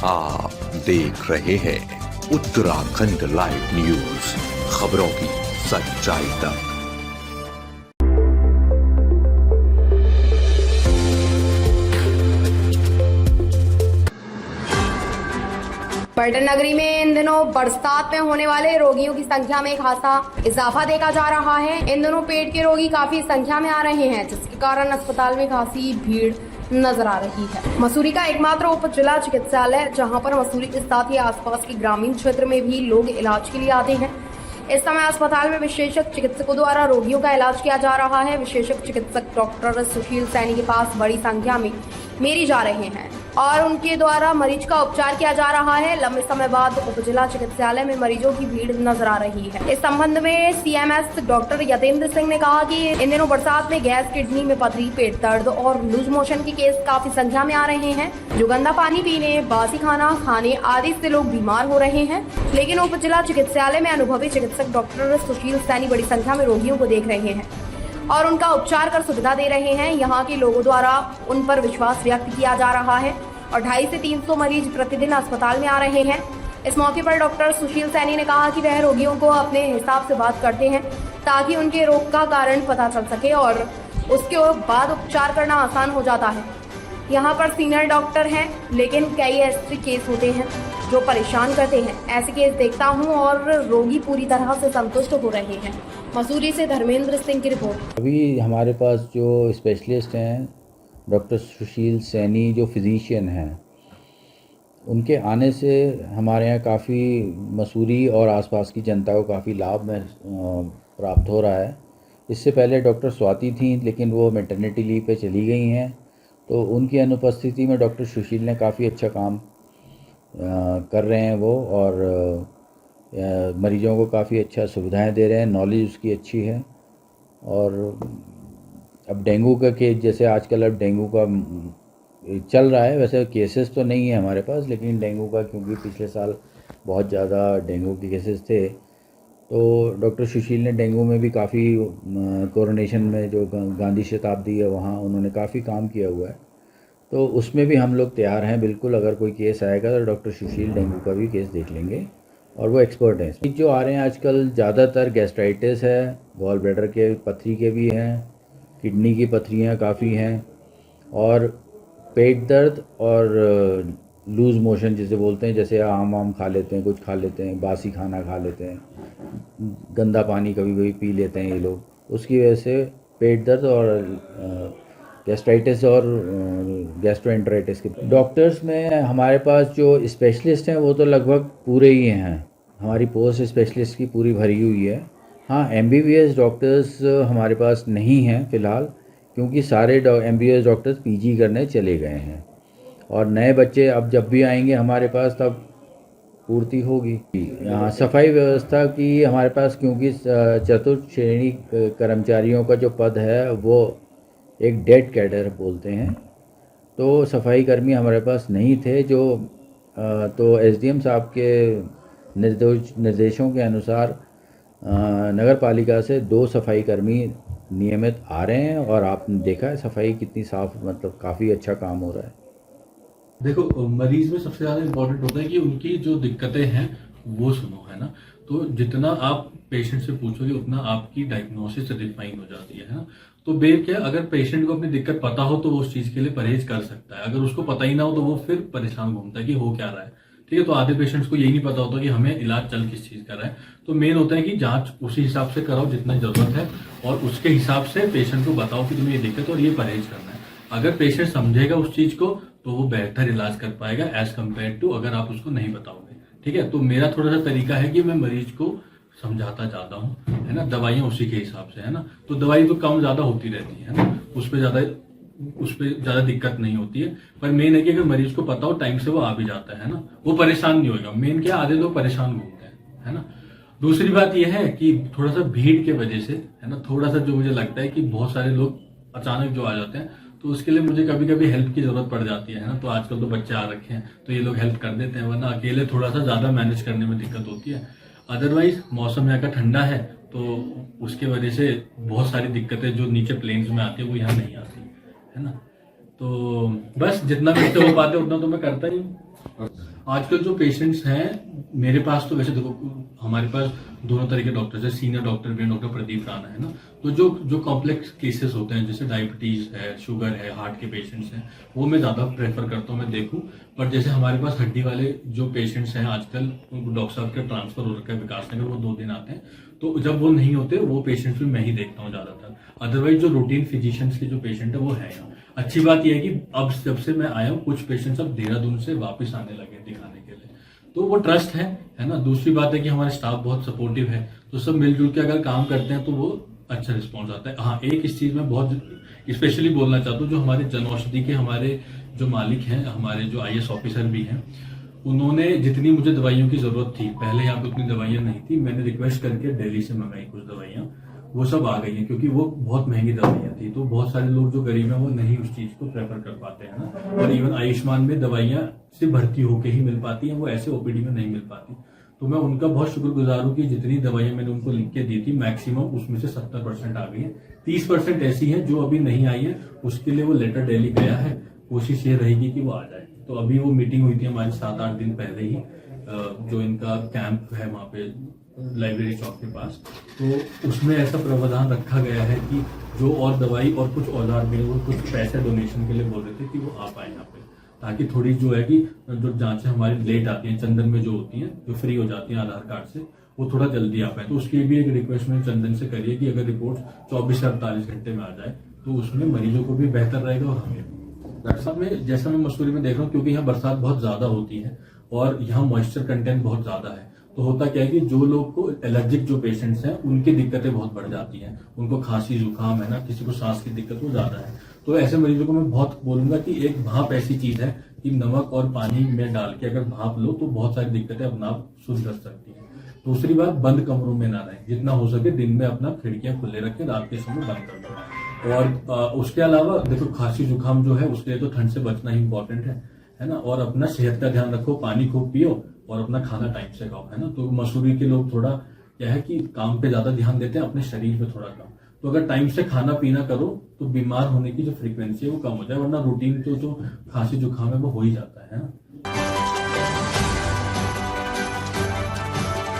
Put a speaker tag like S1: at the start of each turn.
S1: आप देख रहे हैं उत्तराखंड लाइव न्यूज, खबरों की सच्चाई तक।
S2: पर्यटन नगरी में इन दिनों बरसात में होने वाले रोगियों की संख्या में खासा इजाफा देखा जा रहा है। इन दिनों पेट के रोगी काफी संख्या में आ रहे हैं, जिसके कारण अस्पताल में खासी भीड़ नजर आ रही है। मसूरी का एकमात्र उप जिला चिकित्सालय, जहां पर मसूरी के साथ ही आसपास के ग्रामीण क्षेत्र में भी लोग इलाज के लिए आते हैं। इस समय अस्पताल में विशेषज्ञ चिकित्सकों द्वारा रोगियों का इलाज किया जा रहा है। विशेषज्ञ चिकित्सक डॉक्टर सुशील सैनी के पास बड़ी संख्या में मरीज आ रहे हैं और उनके द्वारा मरीज का उपचार किया जा रहा है। लंबे समय बाद उप जिला चिकित्सालय में मरीजों की भीड़ नजर आ रही है। इस संबंध में सीएमएस डॉक्टर यतेंद्र सिंह ने कहा कि इन दिनों बरसात में गैस, किडनी में पथरी, पेट दर्द और लूज मोशन के केस काफी संख्या में आ रहे हैं, जो गंदा पानी पीने, बासी खाना खाने आदि से लोग बीमार हो रहे हैं। लेकिन उप जिला चिकित्सालय में अनुभवी चिकित्सक डॉक्टर सुशील सैनी बड़ी संख्या में रोगियों को देख रहे हैं और उनका उपचार कर सुविधा दे रहे हैं। यहाँ के लोगों द्वारा उन पर विश्वास व्यक्त किया जा रहा है और 250 से 300 मरीज प्रतिदिन अस्पताल में आ रहे हैं। इस मौके पर डॉक्टर सुशील सैनी ने कहा कि वह रोगियों को अपने हिसाब से बात करते हैं ताकि उनके रोग का कारण पता चल सके और उसके बाद उपचार करना आसान हो जाता है। यहाँ पर सीनियर डॉक्टर हैं, लेकिन कई ऐसे केस होते हैं जो परेशान करते हैं। ऐसे केस देखता हूँ और रोगी पूरी तरह से संतुष्ट हो रहे हैं। मसूरी से धर्मेंद्र सिंह की रिपोर्ट।
S3: अभी हमारे पास जो स्पेशलिस्ट हैं डॉक्टर सुशील सैनी, जो फिजिशियन हैं, उनके आने से हमारे यहाँ काफ़ी मसूरी और आसपास की जनता को काफ़ी लाभ में प्राप्त हो रहा है। इससे पहले डॉक्टर स्वाति थी, लेकिन वो मैटरनिटी लीव पे चली गई हैं, तो उनकी अनुपस्थिति में डॉक्टर सुशील ने काफ़ी अच्छा काम कर रहे हैं वो, और मरीजों को काफ़ी अच्छा सुविधाएं दे रहे हैं। नॉलेज उसकी अच्छी है। और अब डेंगू का केस, जैसे आजकल अब डेंगू का चल रहा है, वैसे केसेस तो नहीं है हमारे पास, लेकिन डेंगू का, क्योंकि पिछले साल बहुत ज़्यादा डेंगू के केसेस थे, तो डॉक्टर सुशील ने डेंगू में भी काफ़ी कोरोनेशन में जो गांधी शताब्दी है वहाँ उन्होंने काफ़ी काम किया हुआ है, तो उसमें भी हम लोग तैयार हैं बिल्कुल। अगर कोई केस आएगा तो डॉक्टर सुशील डेंगू का भी केस देख लेंगे और वो एक्सपर्ट हैं। जो आ रहे हैं आजकल ज़्यादातर गैस्ट्राइटिस है, गॉल ब्लैडर के पथरी के भी हैं, किडनी की पथरियाँ काफ़ी हैं, और पेट दर्द और लूज़ मोशन जिसे बोलते हैं, जैसे आम खा लेते हैं, कुछ खा लेते हैं, बासी खाना खा लेते हैं, गंदा पानी कभी कभी पी लेते हैं ये लोग, उसकी वजह से पेट दर्द और गैस्ट्राइटिस और गैस्ट्रोएंटराइटिस के डॉक्टर्स में हमारे पास जो स्पेशलिस्ट हैं वो तो लगभग पूरे ही हैं। हमारी पोस्ट स्पेशलिस्ट की पूरी भरी हुई है। हाँ, MBBS डॉक्टर्स हमारे पास नहीं हैं फ़िलहाल, क्योंकि सारे MBBS डॉक्टर्स PG करने चले गए हैं, और नए बच्चे अब जब भी आएंगे हमारे पास तब पूर्ति होगी। यहाँ सफाई व्यवस्था की हमारे पास, क्योंकि चतुर्थ श्रेणी कर्मचारियों का जो पद है वो एक डेड कैडर बोलते हैं, तो सफाई कर्मी हमारे पास नहीं थे। जो तो SDM साहब के निर्देशों के अनुसार नगर पालिका से 2 सफाई कर्मी नियमित आ रहे हैं, और आपने देखा है सफाई कितनी साफ, मतलब काफ़ी अच्छा काम हो रहा है।
S4: देखो, मरीज में सबसे ज़्यादा इम्पोर्टेंट होता है कि उनकी जो दिक्कतें हैं वो सुनो, है ना। तो जितना आप पेशेंट से पूछोगे उतना आपकी डायग्नोसिस रिफाइन हो जाती है ना। तो क्या, अगर पेशेंट को अपनी दिक्कत पता हो तो वो उस चीज़ के लिए परहेज कर सकता है। अगर उसको पता ही ना हो तो वो फिर परेशान घूमता है कि हो क्या रहा है। ठीक है, तो आधे पेशेंट्स को यही नहीं पता होता कि हमें इलाज चल किस चीज़ का रहा है। तो मेन होता है कि जांच उसी हिसाब से कराओ जितना जरूरत है, और उसके हिसाब से पेशेंट को बताओ कि तुम्हें ये दिक्कत और ये परहेज करना है। अगर पेशेंट समझेगा उस चीज़ को तो वो बेहतर इलाज कर पाएगा एज कम्पेयर टू अगर आप उसको नहीं बताओगे। ठीक है, तो मेरा थोड़ा सा तरीका है कि मैं मरीज को समझाता जाता हूँ, है ना। दवाइयाँ उसी के हिसाब से, है ना। तो दवाई तो कम ज़्यादा होती रहती है ना, उस पर ज़्यादा दिक्कत नहीं होती है। पर मेन है कि अगर मरीज को पता हो टाइम से वो आ भी जाता है ना, वो परेशान नहीं होगा। मेन क्या, आधे लोग परेशान घूमते हैं, है ना। दूसरी बात यह है कि थोड़ा सा भीड़ के वजह से, है ना, थोड़ा सा जो मुझे लगता है कि बहुत सारे लोग अचानक जो आ जाते हैं, तो उसके लिए मुझे कभी कभी हेल्प की जरूरत पड़ जाती है ना। तो आजकल तो बच्चे आ रखे हैं तो ये लोग हेल्प कर देते हैं, वरना अकेले थोड़ा सा ज़्यादा मैनेज करने में दिक्कत होती है। अदरवाइज मौसम यहाँ का ठंडा है, तो उसके वजह से बहुत सारी दिक्कतें जो नीचे प्लेन्स में आती है वो यहाँ नहीं आती, है ना। तो बस जितना भी हो पाते उतना तो मैं करता ही हूँ। आजकल जो पेशेंट्स हैं मेरे पास, तो वैसे देखो हमारे पास दोनों तरह के डॉक्टर्स हैं, सीनियर डॉक्टर भी हैं, डॉक्टर प्रदीप राणा है ना। तो जो कॉम्प्लेक्स केसेस होते हैं जैसे डायबिटीज है, शुगर है, हार्ट के पेशेंट्स हैं, वो मैं ज्यादा प्रेफर करता हूँ मैं देखूं। पर जैसे हमारे पास हड्डी वाले जो पेशेंट्स हैं आजकल, डॉक्टर साहब का ट्रांसफर हो रखा है विकास नगर, वो 2 दिन आते हैं, तो जब वो नहीं होते वो पेशेंट्स भी मैं ही देखता हूँ ज्यादातर। अदरवाइज जो रूटीन फिजिशियंस के जो पेशेंट है वो है यहाँ। अच्छी बात यह है कि अब जब से मैं आया हूँ कुछ पेशेंट्स अब देहरादून से वापस आने लगे दिखाने के लिए, तो वो ट्रस्ट है ना। दूसरी बात है कि हमारे स्टाफ बहुत सपोर्टिव है, तो सब मिलजुल के अगर काम करते हैं तो वो अच्छा रिस्पॉन्स आता है। हाँ, एक इस चीज में बहुत स्पेशली बोलना चाहता हूँ, जो हमारे जन औषधि के हमारे जो मालिक हैं, हमारे जो IAS ऑफिसर भी हैं, उन्होंने जितनी मुझे दवाइयों की जरूरत थी, पहले यहाँ पे उतनी दवाइयां नहीं थी, मैंने रिक्वेस्ट करके दिल्ली से मंगाई कुछ दवाइयां, वो सब आ गई हैं, क्योंकि वो बहुत महंगी दवाइयां थी। तो बहुत सारे लोग जो गरीब हैं वो नहीं उस चीज को प्रेफर कर पाते हैं ना। और इवन आयुष्मान में दवाइयां सिर्फ भर्ती होके ही मिल पाती हैं, वो ऐसे OPD में नहीं मिल पाती। तो मैं उनका बहुत शुक्रगुजार हूँ कि जितनी दवाइयां मैंने उनको लिख के दी थी, मैक्सिमम उसमें से 70% आ गई है। 30% ऐसी है जो अभी नहीं आई है, उसके लिए वो लेटर दिल्ली गया है, कोशिश ये रहेगी कि वो आ जाए। तो अभी वो मीटिंग हुई थी हमारी 7-8 दिन पहले ही, जो इनका कैंप है वहां पे लाइब्रेरी चौक के पास, तो उसमें ऐसा प्रावधान रखा गया है कि जो और दवाई और कुछ औजार मिले, वो कुछ पैसे डोनेशन के लिए बोल रहे थे कि वो आ पाए यहाँ पे, ताकि थोड़ी जो है कि जो जांचें हमारी लेट आती हैं चंदन में जो होती हैं, जो फ्री हो जाती हैं आधार कार्ड से, वो थोड़ा जल्दी आ पाए। तो उसकी भी एक रिक्वेस्ट में चंदन से करिए कि अगर रिपोर्ट 24 से 48 घंटे में आ जाए तो उसमें मरीजों को भी बेहतर रहेगा और हमें। डॉक्टर साहब में जैसा मैं मसूरी में देख रहा हूँ, क्योंकि यहाँ बरसात बहुत ज्यादा होती है और यहाँ मॉइस्चर कंटेंट बहुत ज्यादा है, तो होता क्या है कि जो लोग को एलर्जिक जो पेशेंट्स हैं उनकी दिक्कतें बहुत बढ़ जाती हैं, उनको खांसी जुकाम है ना, किसी को सांस की दिक्कत वो ज्यादा है। तो ऐसे मरीजों को मैं बहुत बोलूंगा कि एक भाप ऐसी चीज है कि नमक और पानी में डाल के अगर भाप लो तो बहुत सारी दिक्कतें अपना आप सुधर सकती हैं। दूसरी बात, बंद कमरों में ना रहें, जितना हो सके दिन में अपना खिड़कियां खुले रखें, रात के समय बंद कर दो। और उसके अलावा देखो खांसी जुकाम जो है उसके लिए तो ठंड से बचना ही इंपॉर्टेंट है ना। और अपना सेहत का ध्यान रखो, पानी खूब पियो और अपना खाना टाइम से खाओ, है ना। तो मसूरी के लोग थोड़ा क्या है कि काम पे ज्यादा ध्यान देते हैं, अपने शरीर पे थोड़ा कम। तो अगर टाइम से खाना पीना करो तो बीमार होने की जो फ्रीक्वेंसी है वो कम हो जाए, वरना रूटीन तो जो खांसी जुकाम है वो हो ही जाता है ना।